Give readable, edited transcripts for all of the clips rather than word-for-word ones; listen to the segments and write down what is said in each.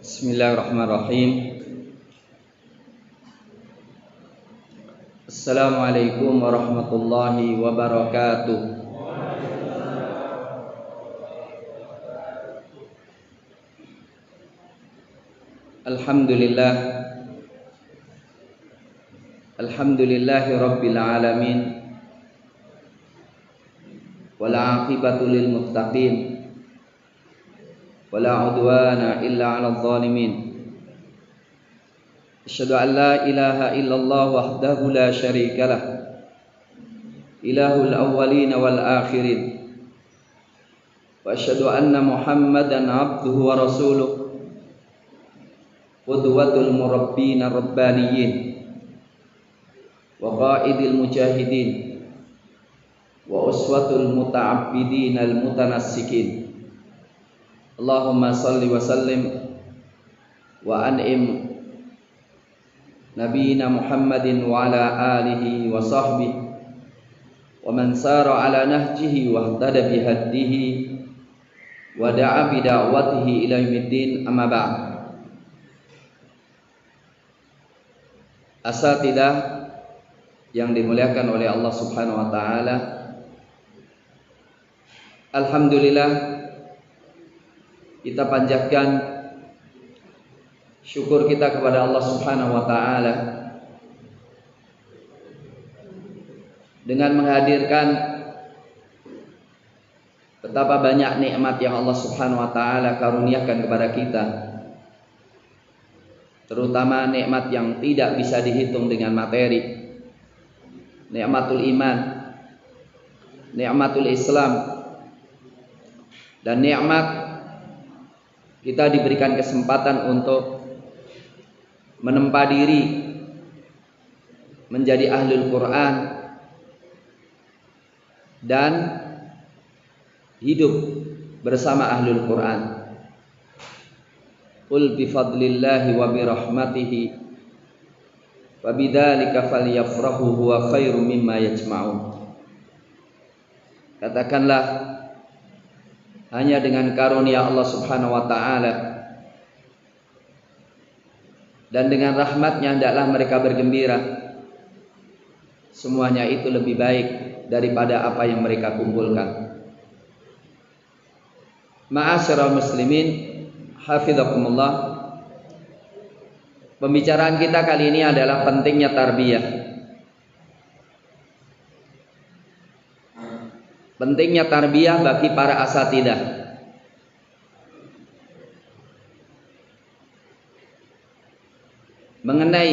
Bismillahirrahmanirrahim. Assalamualaikum warahmatullahi wabarakatuh. Alhamdulillah. Alhamdulillahi rabbil alamin. Wal 'aqibatu lil muttaqin. Wala udwana illa 'alal zalimin. Asyhadu an la ilaha illallah wahdahu la syarikalah. Ilahul awwalin wal akhirin. Wa asyhadu anna Muhammadan 'abduhu wa rasuluh. Qudwatul murabbin ar-rabbaniyyin. Wa qaidil mujahidin. Wa uswatul muta'abbidin al-mutanassikin. Allahumma salli wa sallim wa an'im nabiyina Muhammadin wa ala alihi wa sahbihi wa man sara ala nahjihi wa ihtada bihadihi wa da'a bida'watihi ila yaumiddin, amma ba'd. Asatidzah yang dimuliakan oleh Allah Subhanahu wa taala, alhamdulillah kita panjatkan syukur kita kepada Allah Subhanahu wa taala dengan menghadirkan betapa banyak nikmat yang Allah Subhanahu wa taala karuniakan kepada kita, terutama nikmat yang tidak bisa dihitung dengan materi. Nikmatul iman, nikmatul Islam, dan nikmat kita diberikan kesempatan untuk menempa diri menjadi ahlul Quran dan hidup bersama ahlul Quran. Qul bi fadlillahi wa bi rahmatihi wa bidzalika falyafrahu huwa khairum mimma yajma'un. Katakanlah, hanya dengan karunia Allah Subhanahu wa taala dan dengan rahmatnya hendaklah mereka bergembira. Semuanya itu lebih baik daripada apa yang mereka kumpulkan. Ma'asyiral muslimin, hafizakumullah. Pembicaraan kita kali ini adalah pentingnya tarbiyah. Pentingnya tarbiyah bagi para asatidzah. Mengenai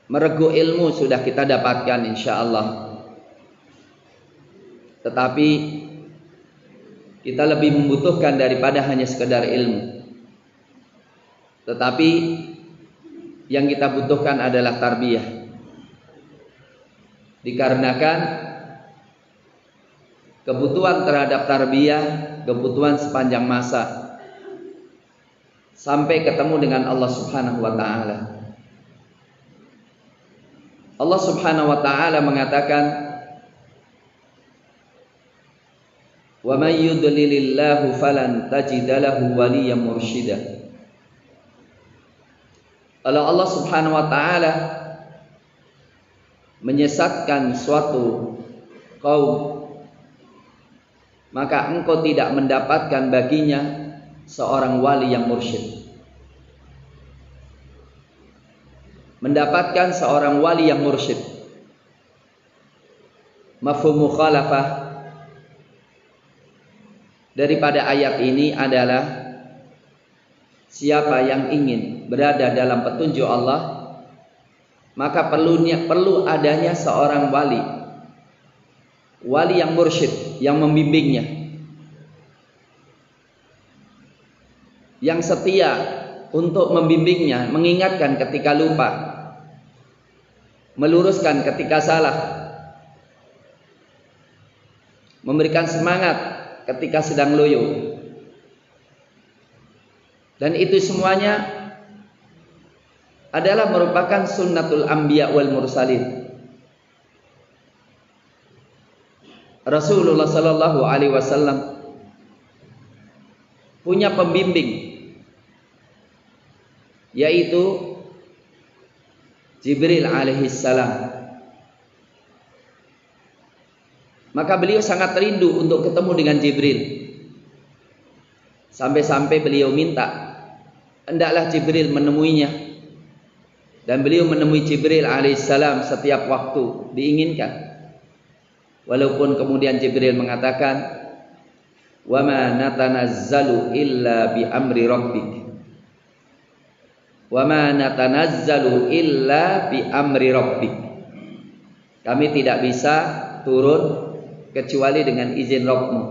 meregu ilmu sudah kita dapatkan insyaallah. Tetapi kita lebih membutuhkan daripada hanya sekedar ilmu. Tetapi yang kita butuhkan adalah tarbiyah. Dikarenakan kebutuhan terhadap tarbiyah, kebutuhan sepanjang masa sampai ketemu dengan Allah Subhanahu wa taala. Allah Subhanahu wa taala mengatakan, "Wa may yudlilillahu falan tajida lahu waliyyan mursyida." Kalau Allah Subhanahu wa taala menyesatkan suatu kaum, maka engkau tidak mendapatkan baginya seorang wali yang mursyid. Mendapatkan seorang wali yang mursyid. Mafhum mukhalafah daripada ayat ini adalah siapa yang ingin berada dalam petunjuk Allah, maka perlu adanya seorang wali yang mursyid, yang membimbingnya, yang setia untuk membimbingnya, mengingatkan ketika lupa, meluruskan ketika salah, memberikan semangat ketika sedang loyo. Dan itu semuanya adalah merupakan sunnatul anbiya wal mursalin. Rasulullah sallallahu alaihi wasallam punya pembimbing yaitu Jibril alaihissalam. Maka beliau sangat rindu untuk ketemu dengan Jibril. Sampai-sampai beliau minta, hendaklah Jibril menemuinya. Dan beliau menemui Jibril alaihissalam setiap waktu diinginkan. Walaupun kemudian Jibril mengatakan, "Wa ma natanazzalu illa bi amri rabbik." Wa ma natanazzalu illa bi amri rabbik. Kami tidak bisa turun kecuali dengan izin Rabbmu.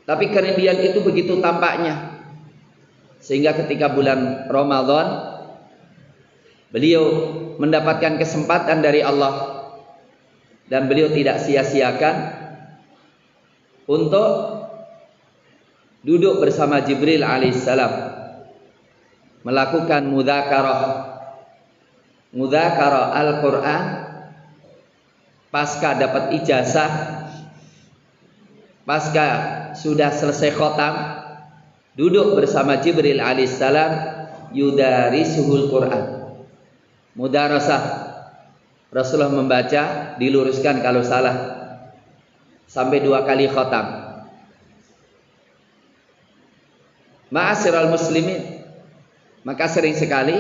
Tapi kerinduan itu begitu tampaknya, sehingga ketika bulan Ramadan beliau mendapatkan kesempatan dari Allah, dan beliau tidak sia-siakan untuk duduk bersama Jibril alaihissalam, melakukan mudzakarah Al-Quran. Pasca dapat ijazah, pasca sudah selesai khotam, duduk bersama Jibril alaihissalam, yudarisuhul Quran, mudarasah. Rasulullah membaca, diluruskan kalau salah, sampai 2 kali khotam. Ma'asyiral muslimin, maka sering sekali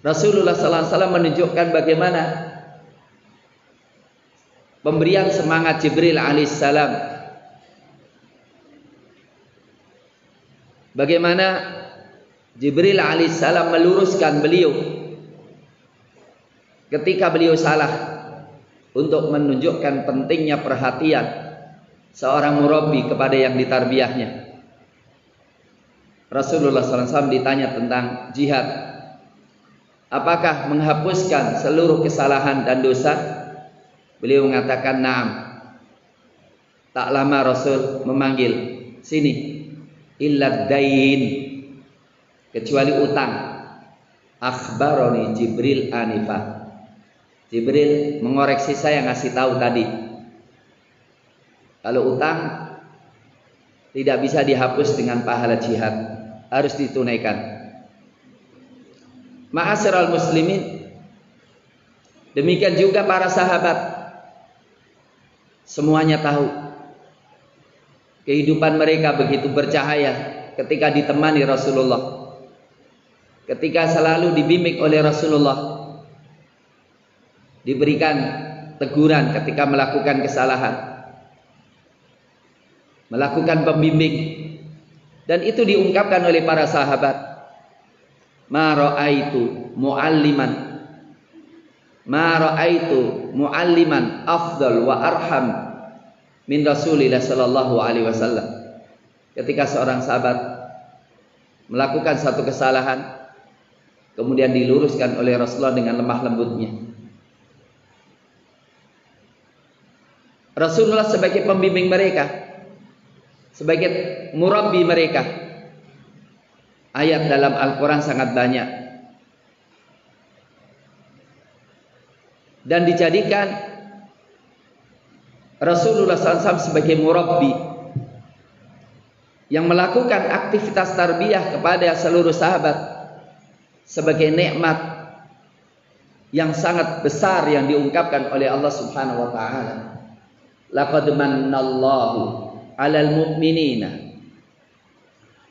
Rasulullah SAW menunjukkan bagaimana pemberian semangat Jibril alaihissalam, bagaimana Jibril alaihissalam meluruskan beliau ketika beliau salah, untuk menunjukkan pentingnya perhatian seorang murabbi kepada yang ditarbiyahnya. Rasulullah SAW ditanya tentang jihad, apakah menghapuskan seluruh kesalahan dan dosa? Beliau mengatakan na'am. Tak lama Rasul memanggil, sini, illad dain, kecuali utang. Akhbaroni Jibril anifah. Jibril mengoreksi saya, ngasih tahu tadi, kalau utang tidak bisa dihapus dengan pahala jihad, harus ditunaikan. Ma'asyiral muslimin, demikian juga para sahabat, semuanya tahu kehidupan mereka begitu bercahaya ketika ditemani Rasulullah, ketika selalu dibimbing oleh Rasulullah, diberikan teguran ketika melakukan kesalahan, melakukan pembimbing, dan itu diungkapkan oleh para sahabat. Ma ra'aitu mu'alliman afdal wa arham min Rasulillah sallallahu alaihi wasallam. Ketika seorang sahabat melakukan satu kesalahan, kemudian diluruskan oleh Rasulullah dengan lemah lembutnya. Rasulullah sebagai pembimbing mereka, sebagai murabbi mereka. Ayat dalam Al-Quran sangat banyak, dan dijadikan Rasulullah SAW sebagai murabbi yang melakukan aktivitas tarbiyah kepada seluruh sahabat sebagai nikmat yang sangat besar yang diungkapkan oleh Allah Subhanahu wa taala. Laqad mannallahu 'alal mu'minina.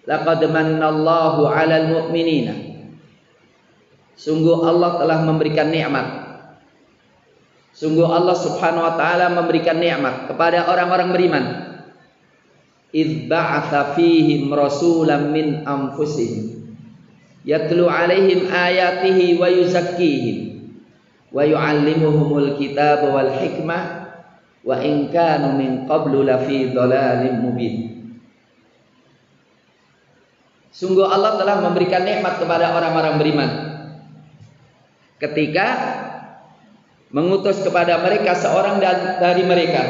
Laqad mannallahu 'alal mu'minina. Sungguh Allah telah memberikan nikmat. Sungguh Allah Subhanahu wa taala memberikan nikmat kepada orang-orang beriman. Idz ba'atsa fihim rasulan min anfusihim yatlu 'alaihim ayatihi wa yuzakkihim wa yu'allimuhumul kitaba wal hikmah wa in kanu min qablu lafi dhalalim mubin. Sungguh Allah telah memberikan nikmat kepada orang-orang beriman ketika mengutus kepada mereka seorang dari mereka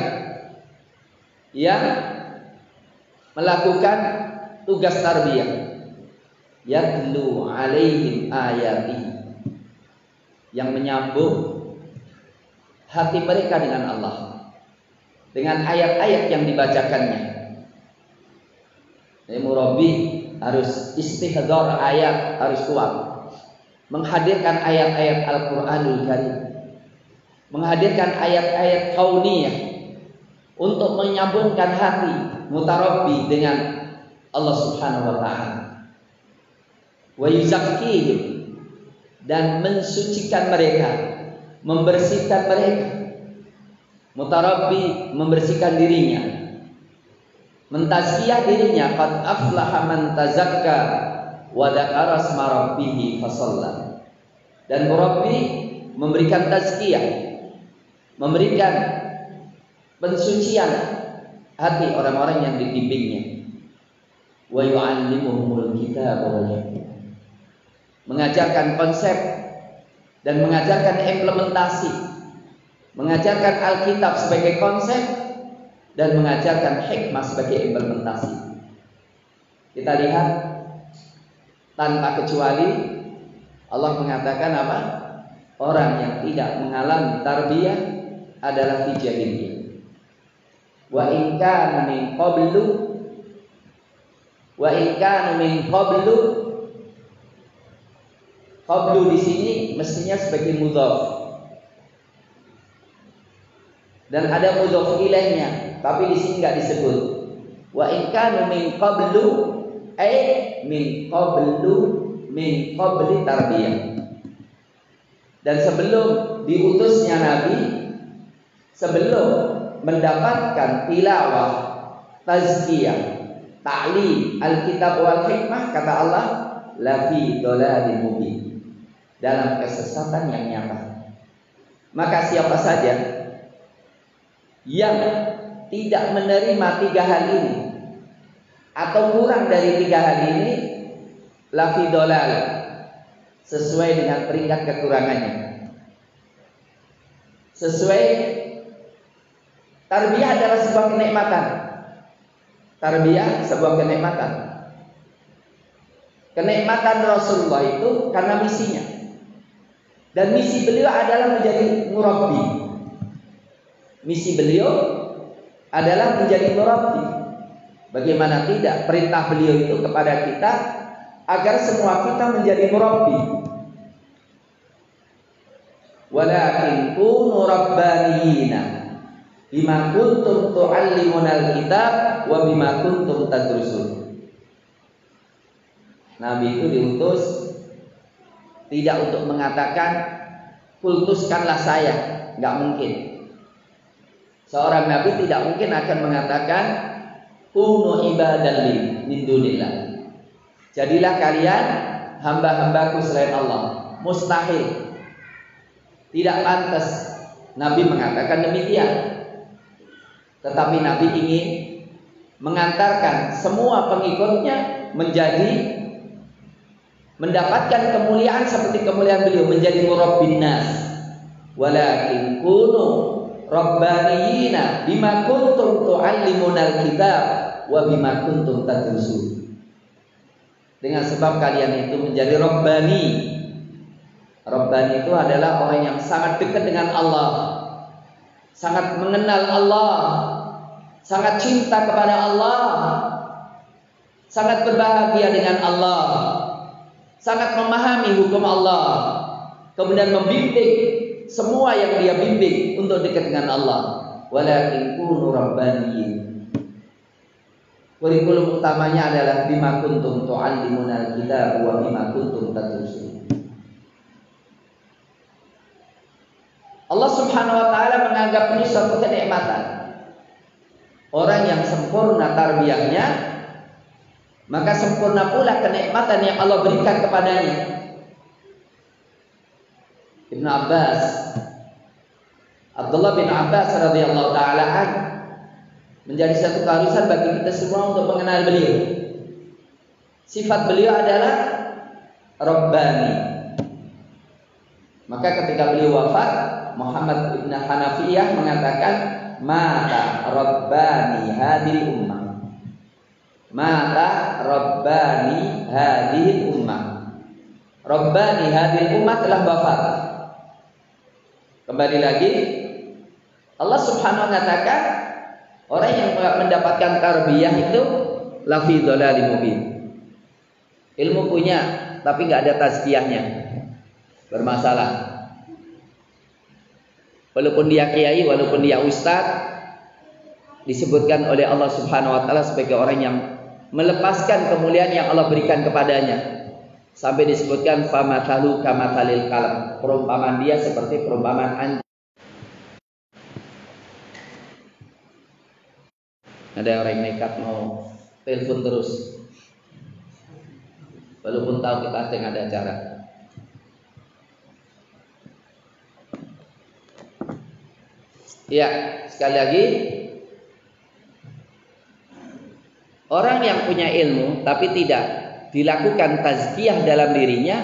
yang melakukan tugas tarbiyah, yatlu alaihim ayati, yang menyambung hati mereka dengan Allah dengan ayat-ayat yang dibacakannya. Murabbi harus istihdhar ayat, harus kuat. Menghadirkan ayat-ayat Al-Qur'anul Karim. Menghadirkan ayat-ayat kauniyah untuk menyambungkan hati mutarabbi dengan Allah Subhanahu wa taala. Wa yuzakkihim, dan mensucikan mereka, membersihkan mereka. Mutarabbi membersihkan dirinya, mentazkiyah dirinya. Qad aflaha man tazakka wa dzakara asma rabbih fasalla. Dan murabbi memberikan tazkiyah, memberikan pensucian hati orang-orang yang dibimbingnya. Wa yu'allimuhumul kitaba wal hikmah, mengajarkan konsep dan mengajarkan implementasi, mengajarkan Alkitab sebagai konsep dan mengajarkan hikmah sebagai implementasi. Kita lihat tanpa kecuali Allah mengatakan apa? Orang yang tidak mengalami tarbiyah adalah fi jahiliyah. Wa in kana min qablu qablu di sini mestinya sebagai mudhaf. Dan ada mudhaf ilaihnya, tapi di sini enggak disebut. Wa in kanu min qablu ay min qabli tarbiyah. Dan sebelum diutusnya Nabi, sebelum mendapatkan tilawah, tazkiyah, ta'lim, Alkitab wal hikmah, kata Allah, la fi dhalalin mubin, dalam kesesatan yang nyata. Maka siapa saja yang tidak menerima 3 hal ini atau kurang dari 3 hal ini, la fi dhalal, sesuai dengan peringkat kekurangannya. Sesuai, tarbiyah adalah sebuah kenikmatan. Tarbiyah sebuah kenikmatan. Kenikmatan Rasulullah itu karena misinya. Dan misi beliau adalah menjadi murabbi. Misi beliau adalah menjadi murabbi. Bagaimana tidak, perintah beliau itu kepada kita agar semua kita menjadi murabbi. Walakin kunu rabbaniyina bima kuntum tu'allimunal kitab wa bima kuntum tadrusun. Nabi itu diutus tidak untuk mengatakan kultuskanlah saya, enggak mungkin. Seorang nabi tidak mungkin akan mengatakan kunu ibadan li min dunillah, jadilah kalian hamba-hambaku selain Allah. Mustahil, tidak pantas Nabi mengatakan demikian. Tetapi Nabi ingin mengantarkan semua pengikutnya mendapatkan kemuliaan seperti kemuliaan beliau, menjadi murabbin nas. Walakin kunu rabbaniyina bima kuntum tu'allimunal kitab wa bima kuntum tadrusun. Dengan sebab kalian itu menjadi rabbani. Rabbani itu adalah orang yang sangat dekat dengan Allah, sangat mengenal Allah, sangat cinta kepada Allah, sangat berbahagia dengan Allah, sangat memahami hukum Allah, kemudian membimbing semua yang dia bimbing untuk dekat dengan Allah. Walakin kunu rabbaniyin. Kurikulum utamanya adalah bima kuntum tu'allimunal kitab wa bima kuntum tadrusun. Allah Subhanahu wa taala menganggap ini suatu kenikmatan. Orang yang sempurna tarbiyahnya, maka sempurna pula kenikmatan yang Allah berikan kepadanya. Ibn Abbas, Abdullah bin Abbas radhiyallahu taala an, menjadi satu keharusan bagi kita semua untuk mengenal beliau. Sifat beliau adalah Rabbani. Maka ketika beliau wafat, Muhammad ibn Hanafiyah mengatakan mata Rabbani hadil ummah. Mata Rabbani hadil ummah. Rabbani hadil ummah telah wafat. Kembali lagi, Allah Subhanahu wa mengatakan orang yang mendapatkan tarbiyah itu lafi dhalalin mubin. Ilmu punya, tapi nggak ada tazkiyahnya, bermasalah. Walaupun dia kiai, walaupun dia ustadz, disebutkan oleh Allah Subhanahu wa taala sebagai orang yang melepaskan kemuliaan yang Allah berikan kepadanya. Sampai disebutkan famathalu kamathalil kalb, perumpamaan dia seperti perumpamaan anjing. Ada orang nekat mau telepon terus, walaupun tahu kita sedang ada acara. Ya, sekali lagi, orang yang punya ilmu tapi tidak dilakukan tazkiyah dalam dirinya,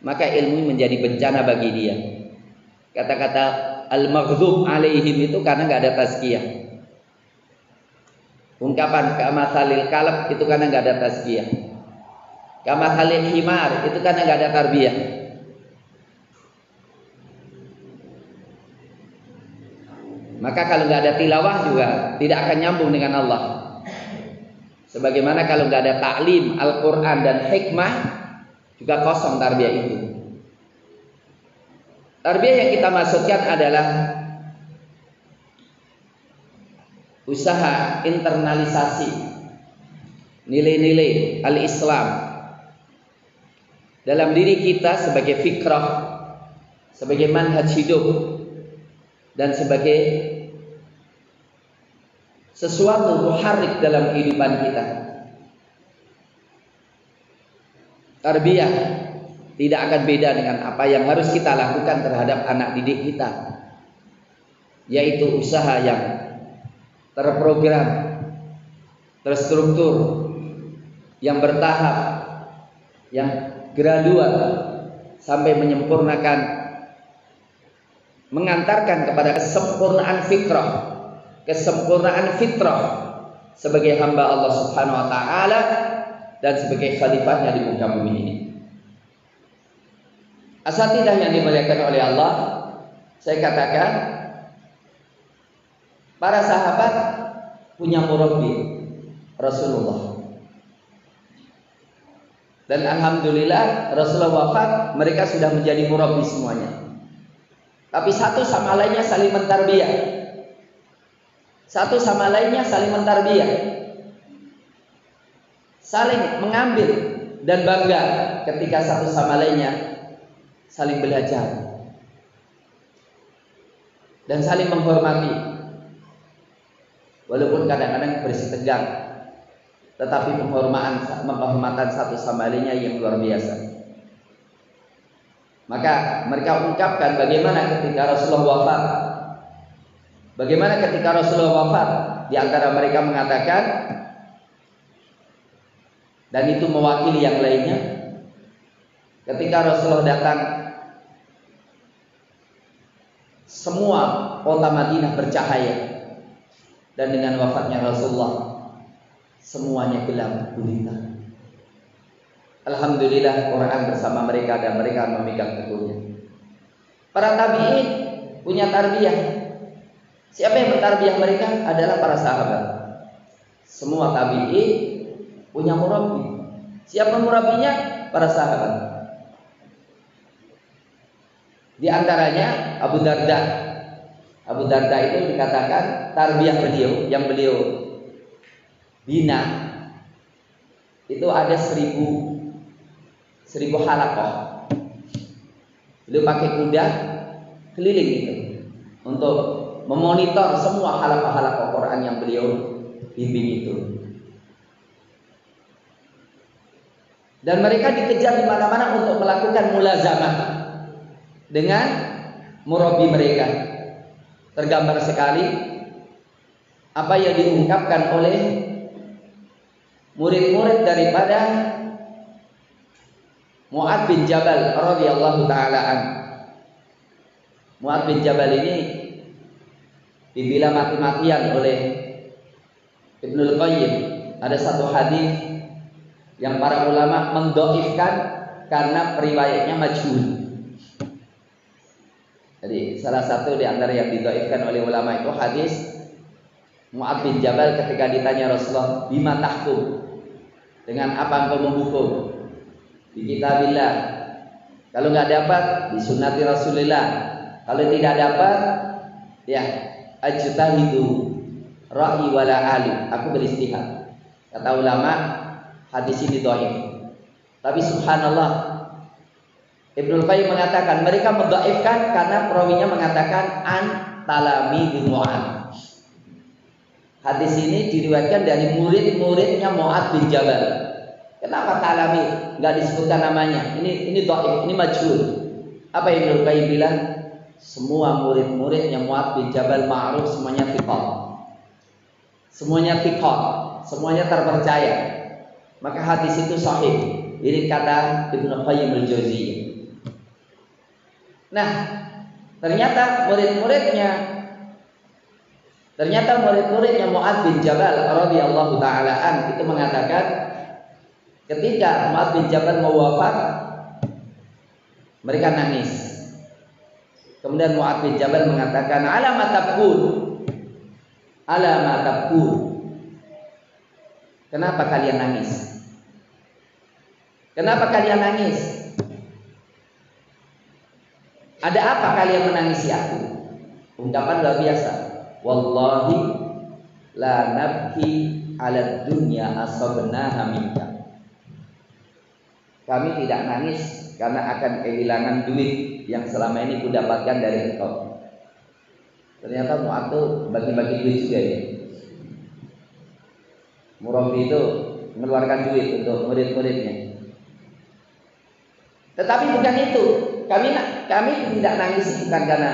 maka ilmu menjadi bencana bagi dia. Kata-kata al-maghdub alaihim itu karena nggak ada tazkiyah. Ungkapan kamathalil kalb itu karena nggak ada tazkiyah. Kamathalil himar itu karena nggak ada tarbiyah. Maka kalau nggak ada tilawah juga tidak akan nyambung dengan Allah. Sebagaimana kalau nggak ada taklim Al-Quran dan hikmah, juga kosong tarbiyah itu. Tarbiyah yang kita maksudkan adalah usaha internalisasi nilai-nilai al-Islam dalam diri kita sebagai fikrah, sebagai manhaj hidup, dan sebagai sesuatu muharrik dalam kehidupan kita. Tarbiyah tidak akan beda dengan apa yang harus kita lakukan terhadap anak didik kita, yaitu usaha yang terprogram, terstruktur, yang bertahap, yang gradual, sampai menyempurnakan, mengantarkan kepada kesempurnaan fikrah, kesempurnaan fitrah sebagai hamba Allah Subhanahu wa taala dan sebagai khalifahnya di muka bumi ini. Asatidah yang dimuliakan oleh Allah, saya katakan para sahabat punya murabbi Rasulullah. Dan alhamdulillah Rasulullah wafat, mereka sudah menjadi murabbi semuanya. Tapi satu sama lainnya saling mentarbiyah. Satu sama lainnya saling mentarbiyah, saling mengambil dan bangga ketika satu sama lainnya saling belajar dan saling menghormati. Walaupun kadang-kadang bersih tegang, tetapi penghormatan satu sama lainnya yang luar biasa. Maka mereka ungkapkan bagaimana ketika Rasulullah wafat. Bagaimana ketika Rasulullah wafat, di antara mereka mengatakan, dan itu mewakili yang lainnya, ketika Rasulullah datang, semua kota Madinah bercahaya, dan dengan wafatnya Rasulullah, semuanya gelap gulita. Alhamdulillah Quran bersama mereka dan mereka memegang teguhnya. Para tabi'in punya tarbiyah. Siapa yang mentarbiyah mereka adalah para sahabat. Semua tabi'in punya murabbi. Siapa murabbinya? Para sahabat. Di antaranya Abu Darda. Abu Darda itu dikatakan tarbiyah beliau, yang beliau bina itu ada 1000 halaqah. Beliau pakai kuda keliling itu untuk memonitor semua halaqah-halaqah Quran yang beliau bimbing itu. Dan mereka dikejar di mana-mana untuk melakukan mulazamah dengan murabbi mereka. Tergambar sekali apa yang diungkapkan oleh murid-murid daripada Mu'adz bin Jabal radhiyallahu taala an. Mu'adz bin Jabal ini dibela mati-matian oleh Ibnul Qayyim. Ada satu hadis yang para ulama mendhaifkan karena periwayatnya majhul. Jadi salah satu di antara yang didhaifkan oleh ulama itu hadis Mu'adz bin Jabal ketika ditanya Rasulullah, "Bima tahkum?" Dengan apa engkau membuku? Di kitabillah. Kalau nggak dapat, di sunnati Rasulillah. Kalau tidak dapat, ya ajtahidu ra'i wala alim. Aku beristihad. Kata ulama, hadis ini dhaif. Tapi subhanallah, Ibnul Qayyim mengatakan mereka mendhaifkan karena perawinya mengatakan an talami bin Mu'ad. Hadis ini diriwayatkan dari murid-muridnya Mu'ad bin Jabal. Kenapa talami? Enggak disebutkan namanya. Ini dhaif, ini majhul. Apa yang Ibnul Qayyim bilang? Semua murid-muridnya Mu'ad bin Jabal ma'ruf, semuanya thiqat. Semuanya thiqat, semuanya terpercaya. Maka hadis itu sahih. Ini kata Ibnu Qayyim al-Jauziyah. Nah, ternyata murid-muridnya Mu'ad bin Jabal radhiyallahu taala an itu mengatakan ketika Mu'ad bin Jabal mau wafat, mereka nangis. Kemudian Mu'ad bin Jabal mengatakan, "Alama tabkun? Alama tabkun? Kenapa kalian nangis? Kenapa kalian nangis? Ada apa kalian menangisi aku?" Ungkapan luar biasa. Wallahi la nabki 'ala dunya asabnaha minka. Kami tidak nangis karena akan kehilangan duit yang selama ini kudapatkan dari engkau. Ternyata Mu'ad itu bagi-bagi duit juga ya. Murabi itu mengeluarkan duit untuk murid-muridnya. Tetapi bukan itu. Kami tidak nangis bukan karena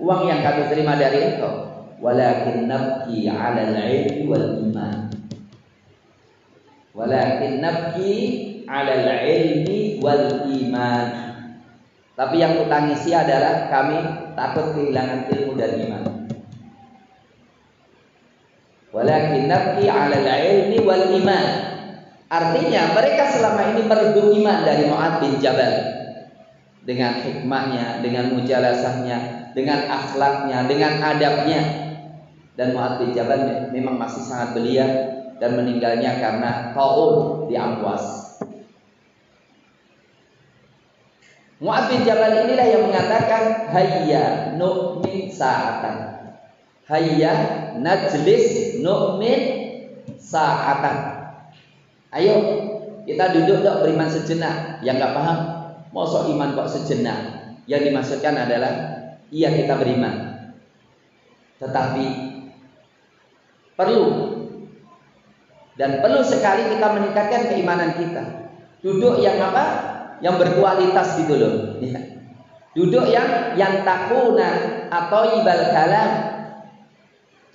uang yang kami terima dari engkau. Walakin nabki 'ala al-'ilmi wal iman. Walakin nabki 'ala al-'ilmi wal iman. Tapi yang kutangisi adalah kami takut kehilangan ilmu dan iman. Walakin nabki 'ala al-'ilmi wal iman. Artinya mereka selama ini merebut iman dari Mu'ad bin Jabal. Dengan hikmahnya, dengan mujalasahnya, dengan akhlaknya, dengan adabnya. Dan Mu'ad bin Jabal memang masih sangat belia dan meninggalnya karena taun di Amwas. Mu'ad bin Jabal inilah yang mengatakan hayya nu'min sa'atan. Hayya najlis nu'min sa'atan. Ayo kita duduk dok beriman sejenak. Yang gak paham, mosok iman kok sejenak? Yang dimaksudkan adalah iya kita beriman, tetapi perlu sekali kita meningkatkan keimanan kita. Duduk yang apa? Yang berkualitas gitu loh. Ya. Duduk yang takuna atau ibal kalam,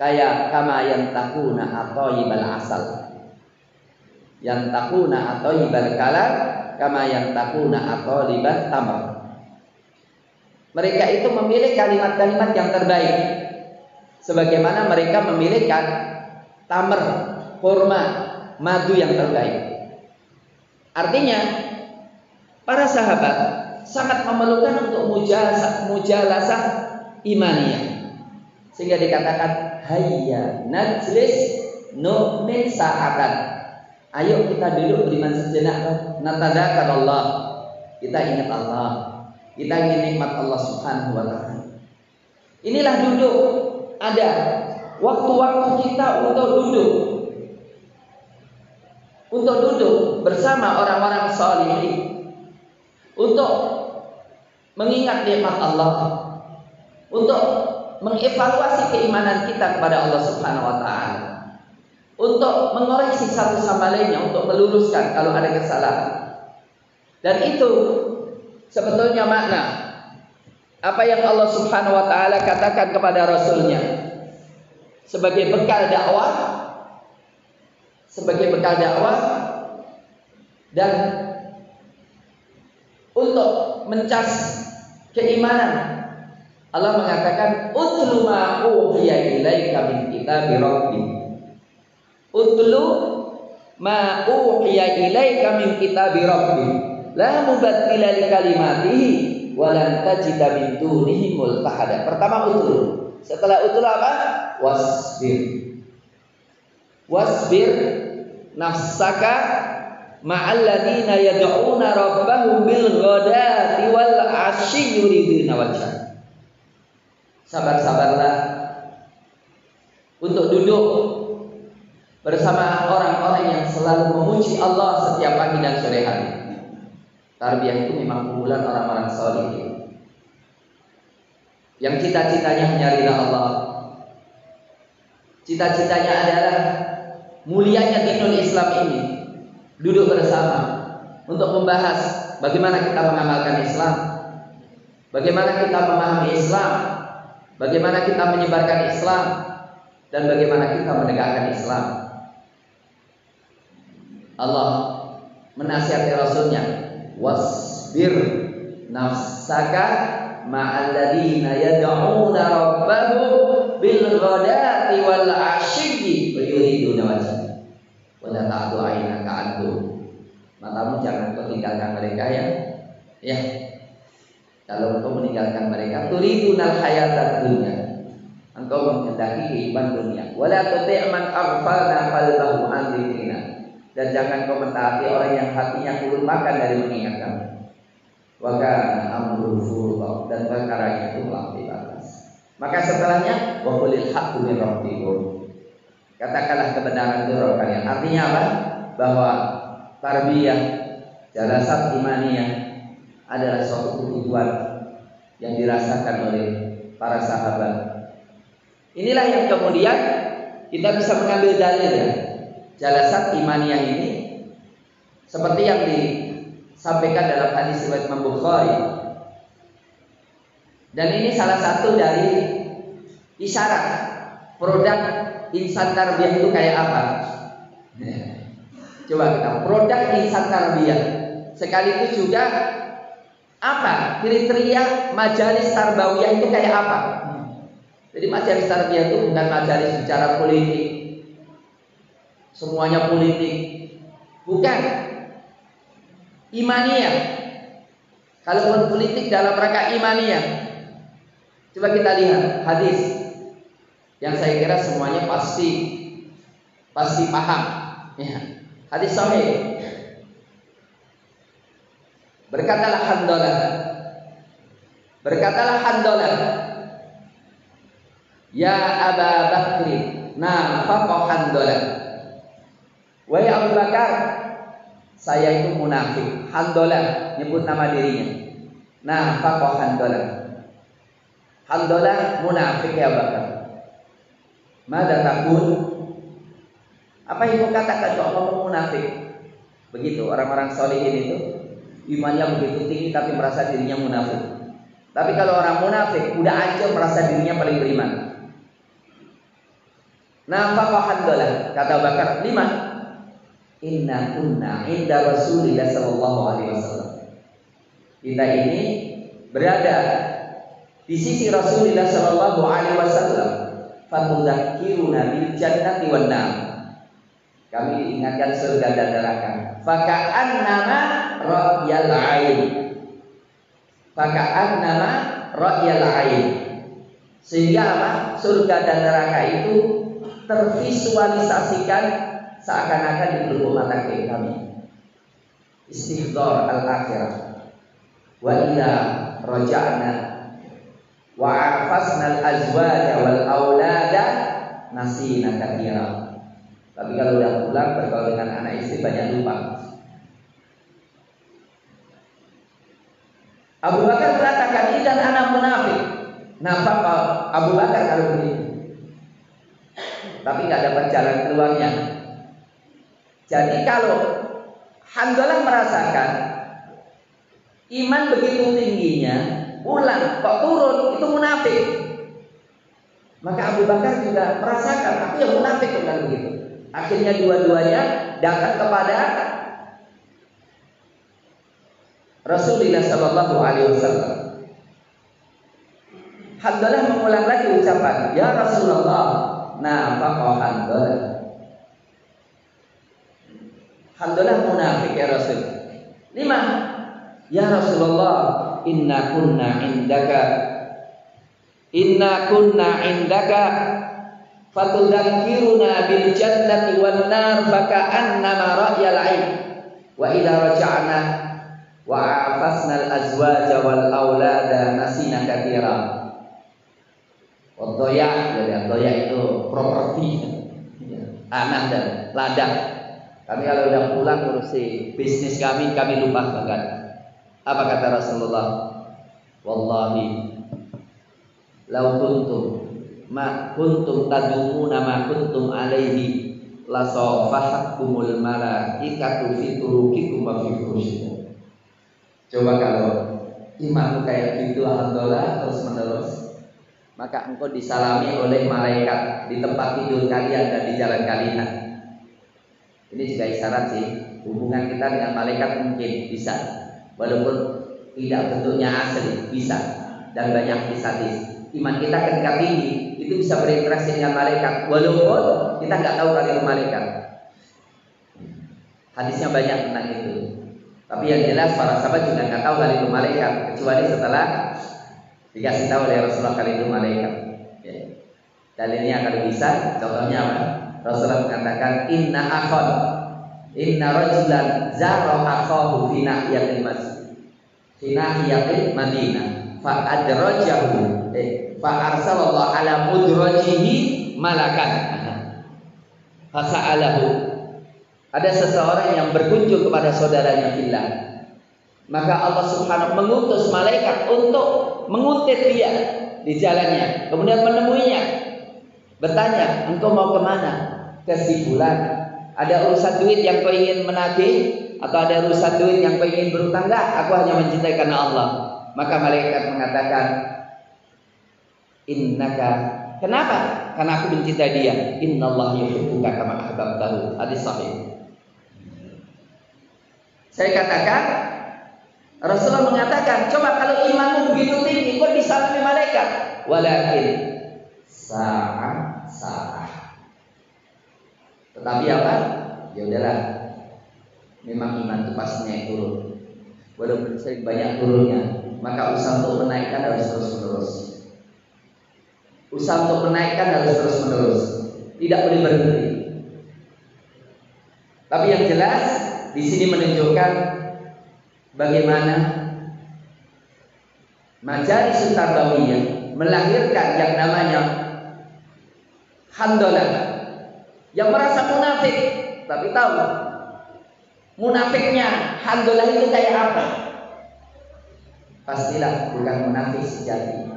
kayak kama yang takuna atau ibal asal. Yang takuna atau ibal kalam, kama yang takuna atau ibal tamar. Mereka itu memilih kalimat-kalimat yang terbaik, sebagaimana mereka memilihkan tamar, kurma, madu yang terbaik. Artinya para sahabat sangat memerlukan untuk mujalasah imaniyah, sehingga dikatakan hayya najlis nu'min sa'atan. Ayo kita duduk beriman sejenak, natadzakar Allah. Kita ingat Allah, kita ingin nikmat Allah Subhanahu wa ta'ala. Inilah duduk, ada waktu-waktu kita untuk duduk bersama orang-orang salihin, untuk mengingat nikmat Allah, untuk mengevaluasi keimanan kita kepada Allah Subhanahu wa ta'ala, untuk mengoreksi satu sama lainnya, untuk meluruskan kalau ada kesalahan. Dan itu sebetulnya makna apa yang Allah Subhanahu wa ta'ala katakan kepada Rasulnya sebagai bekal dakwah, dan untuk mencas keimanan. Allah mengatakan utlu ma uhiya ilaika min kitabi rabbik. Utlu ma uhiya ilaika min kitabi rabbik. La mubaddila li kalimatihi wa lan tajida min dunihi multahada. Pertama utlu. Setelah utlu apa? Wasbir. Wasbir nafsaka ma'alladina yad'una rabbahum bil ghadati wal 'ashyi yuriduna wajhah. Sabar-sabarlah untuk duduk bersama orang-orang yang selalu memuji Allah setiap pagi dan sore hari. Tarbiyah itu memang kumpulan orang-orang saleh yang cita-citanya hanya ridha Allah. Cita-citanya adalah mulianya dinul Islam ini. Duduk bersama untuk membahas bagaimana kita mengamalkan Islam, bagaimana kita memahami Islam, bagaimana kita menyebarkan Islam, dan bagaimana kita menegakkan Islam. Allah menasihati Rasulnya, wasbir nafsaka ma'alladina yad'una rabbahum bil ghadati wal 'ashyi yuriduna wajhah. Wala ta'du 'ainaka 'anhum. Matamu jangan kau tinggalkan mereka ya. Kalau engkau meninggalkan mereka, turidunal hayatad dunya. Engkau menghendaki kehidupan dunia. Wala tuti' man aghfalna qalbahu an dzikrina. Dan jangan kau mentaati orang yang hatinya kulumakan dari mengingat kami. Wa kana amruhu furqa, dan perkara itu melampaui batas. Maka setelahnya wa qulil haqqu min rabbikum. Katakanlah kebenaran itu Rabb kalian. Artinya apa? Bahwa tarbiyah, jalasat imaniyah adalah suatu kebutuhan yang dirasakan oleh para sahabat. Inilah yang kemudian kita bisa mengambil dalil ya. Jalasat imaniyah ini seperti yang disampaikan dalam hadis riwayat Imam Bukhari. Dan ini salah satu dari isyarat produk insan tarbiyah itu kayak apa? Coba kita produk insan tarbiyah. Sekaligus juga apa kriteria majalis tarbawiyah itu kayak apa? Jadi majalis tarbiyah itu bukan majalis bicara politik, semuanya politik, bukan. Imaniyah. Kalau politik dalam rangka imaniyah, coba kita lihat hadis yang saya kira semuanya pasti paham. Ya. Hadis sahih. Berkatalah Handalah, ya Aba Bakri, nafaqa Handalah. Wahai Abu Bakar, saya itu munafik. Handalah nyebut nama dirinya. Nafaqa Handalah. Handalah munafik ya Bakar. Mada takun? Apa yang kau katakan kalau kamu munafik? Begitu orang-orang sholihin itu imannya begitu tinggi tapi merasa dirinya munafik. Tapi kalau orang munafik udah aja merasa dirinya paling beriman. Nafaqa Handalah, kata Bakar, 5. Inna kunna inda Rasulillah sallallahu alaihi wasallam. Kita ini berada di sisi Rasulullah sallallahu alaihi wasallam. Fatudzakiruna bil jannati wan nar. Kami diingatkan surga dan neraka. Faka'annama ra'yal 'ain. Faka'annama ra'yal 'ain. Sehingga apa? Surga dan neraka itu tervisualisasikan seakan-akan di pelupuk mata kami. Istihdar al-akhirah. Wa idza raja'na wa afasna al-azwaja wal aulada nasina katsira. Tapi kalau udah pulang bergaul dengan anak istri banyak lupa. Abu Bakar berkatakan, "Idzan ana munafik." Nampak Abu Bakar kalau begitu. Tapi nggak dapat jalan keluarnya. Jadi kalau Handalah merasakan iman begitu tingginya, pulang kok turun, itu munafik. Maka Abu Bakar juga merasakan, aku yang munafik bukan begitu. Akhirnya dua-duanya datang kepada Rasulullah sallallahu alaihi wasallam. Handalah mengulang lagi ucapan, "Ya Rasulullah, nafaqa Handalah." Handalah munafik ya Rasul. 5. Ya Rasulullah, inna kunna indaka fatudzakiruna bil jannati wan nar faka'annama ra'yal 'ain. Wa idza raja'na wa afasnal azwaja wal aulada nasina katsira. Wadhoya, jadi dhoya itu properti, anak dan ladang. Kami kalau udah pulang ngurusi bisnis kami lupa banget. Apa kata Rasulullah? Wallahi, lau kuntum tadumuna ma kuntum alaihi la safahakumul malaikatu fi turukikum wa fi furushikum. Coba kalau imanmu kayak gitu alhamdulillah terus menerus, maka engkau disalami oleh malaikat di tempat tidur kalian dan di jalan kalian. Ini juga isyarat sih, hubungan kita dengan malaikat mungkin bisa, walaupun tidak bentuknya asli, bisa, dan banyak hadis. Iman kita ketika tinggi itu bisa berinteraksi dengan malaikat, walaupun kita nggak tahu kali itu malaikat. Hadisnya banyak tentang itu. Tapi yang jelas para sahabat juga nggak tahu kali itu malaikat, kecuali setelah dikasih tahu oleh Rasulullah kali itu malaikat. Dalilnya kalau bisa, contohnya apa? Rasulullah mengatakan inna rajulan zara akhahu fi nahiyatil masjid fi nahiyatil Madinah fa adrajahu fa arsalallahu ala mudrajihi malakan fa sa'alahu. Ada seseorang yang berkunjung kepada saudaranya fillah, maka Allah Subhanahu mengutus malaikat untuk menguntit dia di jalannya, kemudian menemuinya, bertanya, engkau mau kemana? Kesimpulan, ada urusan duit yang kau ingin menagih, atau ada urusan duit yang kau ingin berutang? Enggak, aku hanya mencintai karena Allah. Maka malaikat mengatakan, innaka, kenapa? Karena aku mencintai dia. Innallaha yuhibbuka kama ahbabtahu. Hadis sahih. Saya katakan, Rasulullah mengatakan, coba kalau imanmu begitu tinggi, kau disalami malaikat. Walakin sa'a. Tetapi apa? Ya udahlah. Memang iman itu pasti naik turun. Walaupun sering banyak turunnya, maka usaha untuk menaikkan harus terus-menerus. Usaha untuk menaikkan harus terus-menerus. Tidak boleh berhenti. Tapi yang jelas di sini menunjukkan bagaimana Majalis Tarbawiyah melahirkan yang namanya Handalah yang merasa munafik, tapi tahu munafiknya Handalah itu kayak apa. Pastilah bukan munafik sejati,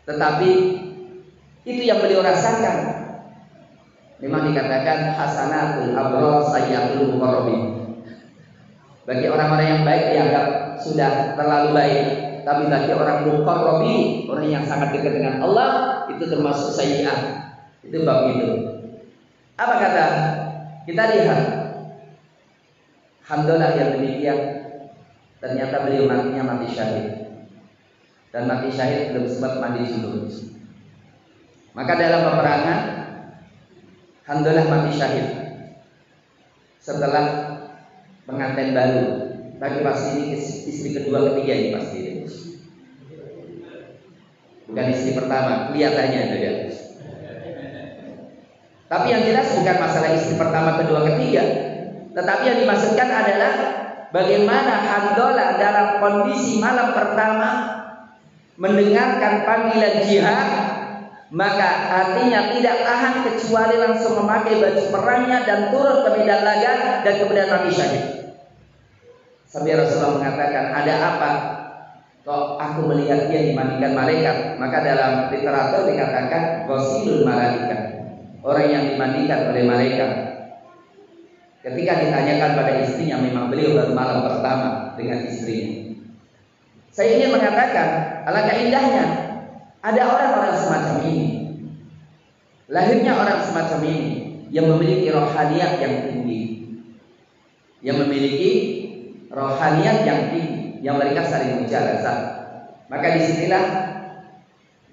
tetapi itu yang beliau rasakan. Memang dikatakan hasanatul abrar sayyatul muqarrabin. Bagi orang-orang yang baik dianggap sudah terlalu baik, tapi bagi orang muqarrabi, orang yang sangat dekat dengan Allah, itu termasuk sayyi'ah. Itu bab itu. Apa kata? Kita lihat Handalah yang demikian, ternyata beliau matinya mati syahid. Dan mati syahid belum sempat mandi junub. Maka dalam peperangan Handalah mati syahid setelah pengantin baru. Tapi pasti ini istri kedua ketiga ini pasti. Bukan istri pertama, kelihatannya juga. Tapi yang jelas bukan masalah istri pertama, kedua, ketiga. Tetapi yang dimaksudkan adalah bagaimana Handalah dalam kondisi malam pertama mendengarkan panggilan jihad, maka hatinya tidak tahan kecuali langsung memakai baju perangnya dan turun ke medan laga dan kemudian mati syahid. Sampai Rasulullah mengatakan, ada apa? Kok aku melihat dia dimandikan malaikat? Maka dalam literatur dikatakan ghasilul malaikat, orang yang dimandikan oleh malaikat. Ketika ditanyakan pada istrinya, memang beliau baru malam pertama dengan istrinya. Saya ingin mengatakan, alangkah indahnya ada orang-orang semacam ini. Lahirnya orang semacam ini yang memiliki rohaniyat yang tinggi, yang memiliki rohaniyat yang tinggi, yang mereka saling mujalasah. Maka disinilah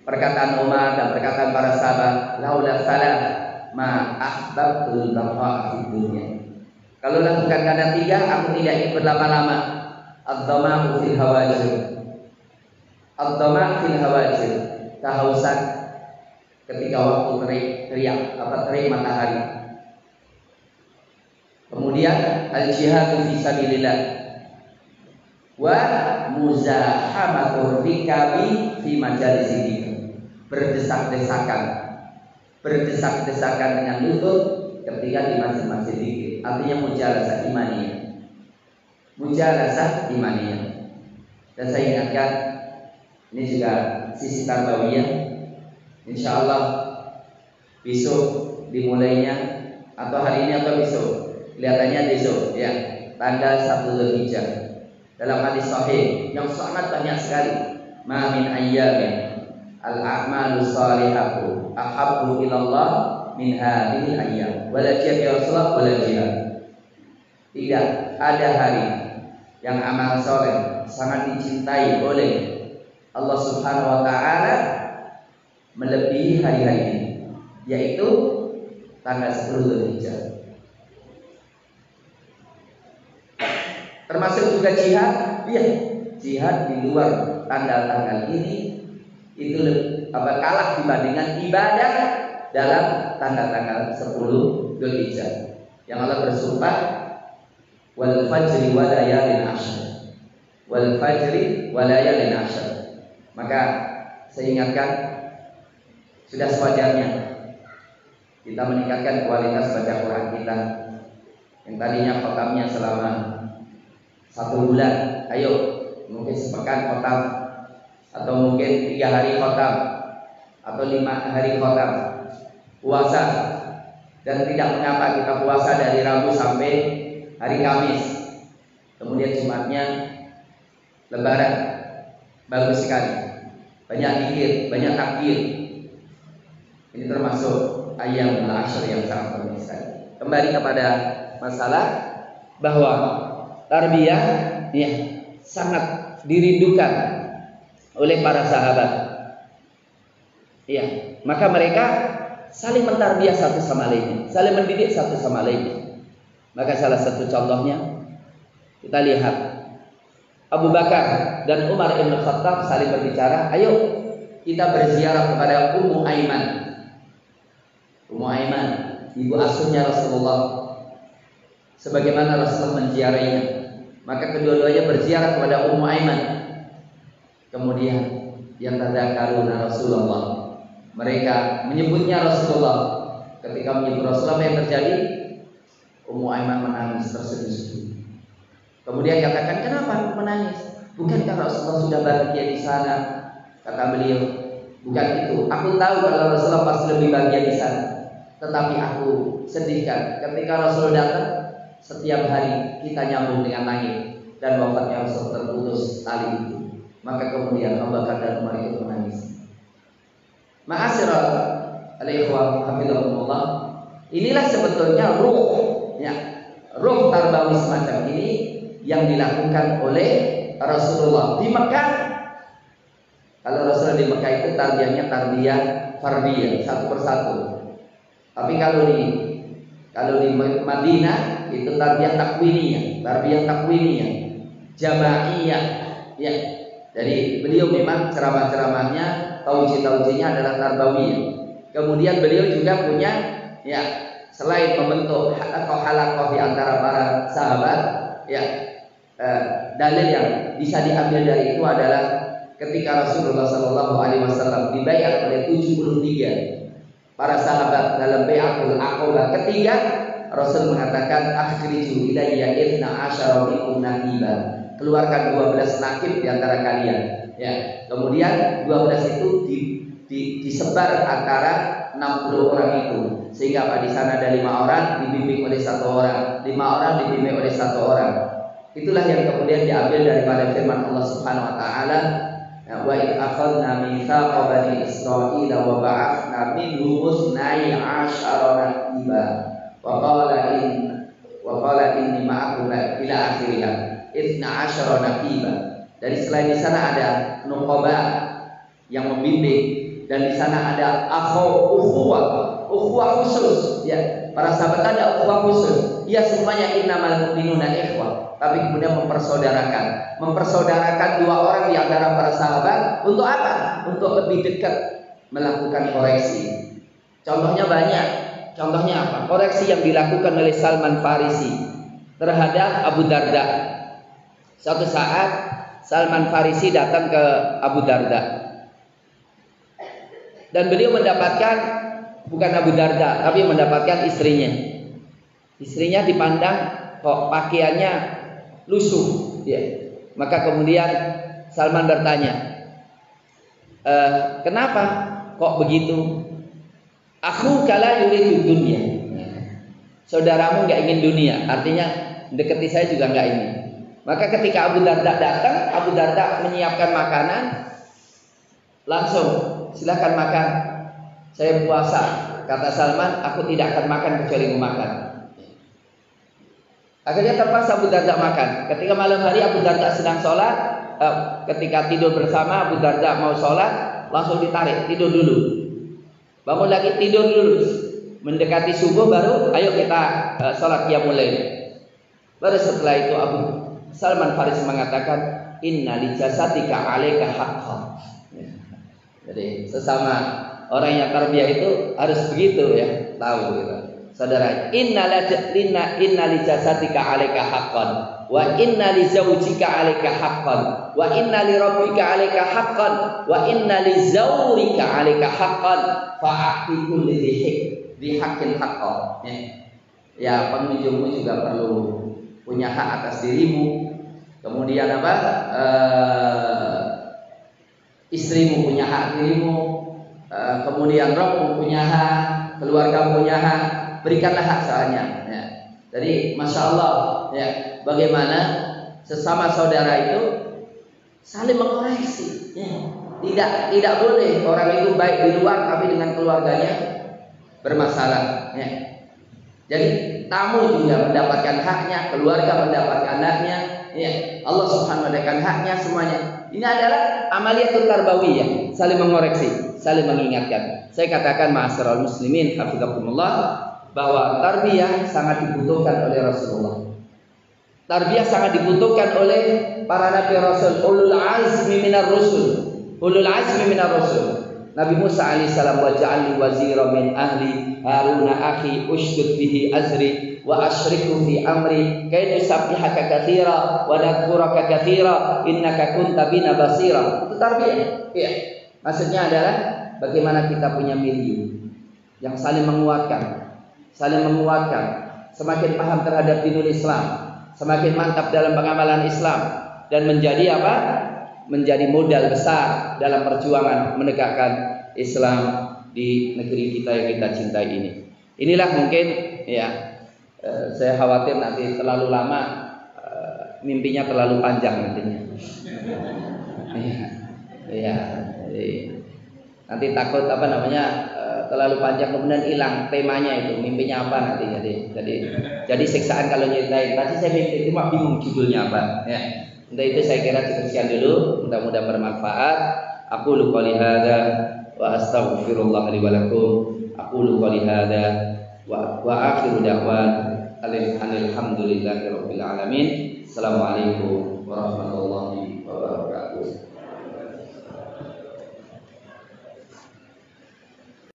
perkataan Umar dan perkataan para sahabat, laula salah ma ahbabtul baqa fid dunya. Kalau bukan karena tiga, aku tidak ingin berlama-lama. Ad-dhama'u fil hawajir. Ad-dhama' fil hawajir. Kehausan ketika waktu terik matahari. Kemudian al-jihadu fi sabilillah wa muzahamatur rikabi fi majalis dzikr. Berdesak-desakan dengan lutut ketika di masjid-masjid dzikir. Artinya mujalasah imaniyah. Mujalasah imaniyah. Dan saya ingatkan ini juga sisi tarbawiyah. Insyaallah besok dimulainya atau hari ini atau besok. Kelihatannya besok ya, tanggal 1 Dzulhijjah. Dalam hadis sahih yang sangat banyak sekali, ma min ayyamin al-a'malu shalihatu ahabbu ilallah min hadhil ayyam wala jihad ya Rasulullah wala jihad. Tidak ada hari yang amal soleh sangat dicintai oleh Allah Subhanahu wa taala melebihi hari-hari ini, yaitu tanggal 10 Dzulhijjah. Termasuk juga jihad, ya, jihad di luar tanggal-tanggal ini itu kalah dibandingkan ibadah dalam tanggal-tanggal 10 Dzulhijjah. Yang Allah bersumpah, wal fajri wa layalin ashr, wal fajri wa layalin ashr. Maka saya ingatkan, sudah sewajarnya kita meningkatkan kualitas baca Quran kita yang tadinya khotamnya selama 1 bulan, ayo mungkin sepekan khotam, atau mungkin 3 hari khotam, atau 5 hari khotam, puasa. Dan tidak mengapa kita puasa dari Rabu sampai hari Kamis, kemudian Jumatnya Lebaran, bagus sekali, banyak zikir, banyak takbir. Ini termasuk ayam al-ashr yang sangat penting sekali. Kembali kepada masalah bahwa tarbiyah ya sangat dirindukan oleh para sahabat. Ya, maka mereka saling mentarbiyah satu sama lainnya, saling mendidik satu sama lainnya. Maka salah satu contohnya kita lihat Abu Bakar dan Umar bin Khattab saling berbicara, ayo kita berziarah kepada Ummu Aiman. Ummu Aiman, ibu asuhnya Rasulullah. Sebagaimana Rasulullah menziarahinya, maka kedua-duanya berziarah kepada Ummu Aiman. Kemudian yang tadzakaruna Rasulullah, mereka menyebutnya Rasulullah. Ketika menyebut Rasulullah, apa yang terjadi? Ummu Aiman menangis terseduh-seduh. Kemudian katakan, kenapa menangis? Bukankah Rasulullah sudah bahagia di sana? Kata beliau, bukan itu. Aku tahu kalau Rasulullah pasti lebih bahagia di sana. Tetapi aku sedihkan ketika Rasul datang, setiap hari kita nyambung dengan langit dan wafatnya Rasul terputus tali itu. Maka kemudian Abu Bakar dan Umar itu menangis. Ma'asyiral al-ikhwah hafizahumullah, inilah sebetulnya ruh tarbawi semacam ini yang dilakukan oleh Rasulullah di Mekah. Kalau Rasulullah di Mekah itu tarbiyahnya tarbiyah fardiyah, satu persatu. Tapi kalau di Madinah itu tarbiyah takwiniyah, jamaiyah. Ya. Jadi beliau memang ceramah-ceramahnya, tauji-taujinya adalah tarbawiyah. Kemudian beliau juga punya ya, selain membentuk halaqah di antara para sahabat, ya, dalil yang bisa diambil dari itu adalah ketika Rasulullah SAW dibayar oleh 73 para sahabat dalam bai'atul aqabah ketiga, Rasul mengatakan akhriju ilayya 12 minkum naqiba, keluarkan 12 nakib di antara kalian. Ya, kemudian 12 itu disebar antara 60 orang itu, sehingga di sana ada 5 orang dibimbing oleh 1 orang, 5 orang dibimbing oleh 1 orang. Itulah yang kemudian diambil daripada firman Allah Subhanahu wa taala, wa id akhadna mitsaqa bani Israila wa ba'athna minhum 12 naqiba wa qala inni ma'akum ila akhirih 12 naqiba. Dari selain di sana ada nuqaba yang membimbing, dan di sana ada ukhuwah khusus, ya. Para sahabat ada ukhuwah khusus. Ya, semuanya innamal mu'minuna ikhwah, tapi kemudian mempersaudarakan 2 orang di antara para sahabat untuk apa? Untuk lebih dekat melakukan koreksi. Contohnya banyak. Contohnya apa? Koreksi yang dilakukan oleh Salman Farisi terhadap Abu Darda. Suatu saat Salman Farisi datang ke Abu Darda dan beliau mendapatkan, bukan Abu Darda, tapi mendapatkan istrinya. Istrinya dipandang kok pakaiannya lusuh, ya. Maka kemudian Salman bertanya, kenapa kok begitu? Aku kala yuridu dunia. Saudaramu nggak ingin dunia, artinya deketi saya juga nggak ingin. Maka ketika Abu Darda datang, Abu Darda menyiapkan makanan, langsung silahkan makan. Saya puasa, kata Salman, aku tidak akan makan kecuali memakan. Akhirnya terpaksa Abu Darda makan. Ketika malam hari Abu Darda sedang sholat, ketika tidur bersama Abu Darda mau sholat, langsung ditarik, tidur dulu. Bangun lagi, tidur dulu. Mendekati subuh baru ayo kita sholat qiyamul lail. Baru setelah itu Abu Salman Farisi mengatakan, inna li jasadika 'alaika haqqan. Jadi sesama orang yang tarbiyah itu harus begitu ya, tahu gitu. Saudara, inna li jasadika 'alaika haqqan wa inna li zawjika 'alaika haqqan wa inna li rabbika 'alaika haqqan wa inna li zawrika 'alaika haqqan fa'ati kulli dhi haqqin haqqan. Ya, pengunjungmu juga perlu punya hak atas dirimu. Kemudian apa? Istrimu punya hak dirimu. Kemudian Rabbmu punya hak, keluarga punya hak. Berikanlah hak soalnya. Ya. Jadi masya Allah, ya, bagaimana sesama saudara itu saling mengoreksi. Ya. Tidak boleh orang itu baik di luar tapi dengan keluarganya bermasalah. Ya. Jadi tamu juga mendapatkan haknya, keluarga mendapatkan haknya, ya. Allah Subhanahu wa taala haknya semuanya. Ini adalah amaliyatul tarbawiyah, saling mengoreksi, saling mengingatkan. Saya katakan ma'asyiral muslimin hafizakumullah bahwa tarbiyah sangat dibutuhkan oleh Rasulullah. Tarbiyah sangat dibutuhkan oleh para nabi rasul, ulul azmi minar rusul. Ulul azmi minar rusul. Nabi Musa alaihissalam, wa ja'alni wazira min ahli Haruna akhi ushdud bihi azri wa asyriku fi amri kay nusabbihaka katsira wa nadhkuraka katsira innaka kunta bina basira. Itu tarbiyah. Iya. Maksudnya adalah bagaimana kita punya milieu yang saling menguatkan, semakin paham terhadap dinul Islam, semakin mantap dalam pengamalan Islam dan menjadi apa? Menjadi modal besar dalam perjuangan menegakkan Islam di negeri kita yang kita cintai ini. Inilah mungkin ya, saya khawatir nanti terlalu lama, mimpinya terlalu panjang nantinya. Iya, nanti takut apa namanya terlalu panjang kemudian hilang temanya itu, mimpinya apa nantinya. Jadi siksaan kalau nyeritain. Tadi saya mimpi cuma bingung judulnya apa. Ya. Untuk itu saya kira cukup sekian dulu. Mudah-mudahan bermanfaat. Aqulu qouli hadza wa astaghfirullah li wa lakum. Aqulu qouli hadza wa akhiru da'wan alhamdulillahi rabbil alamin. Assalamualaikum warahmatullahi wabarakatuh.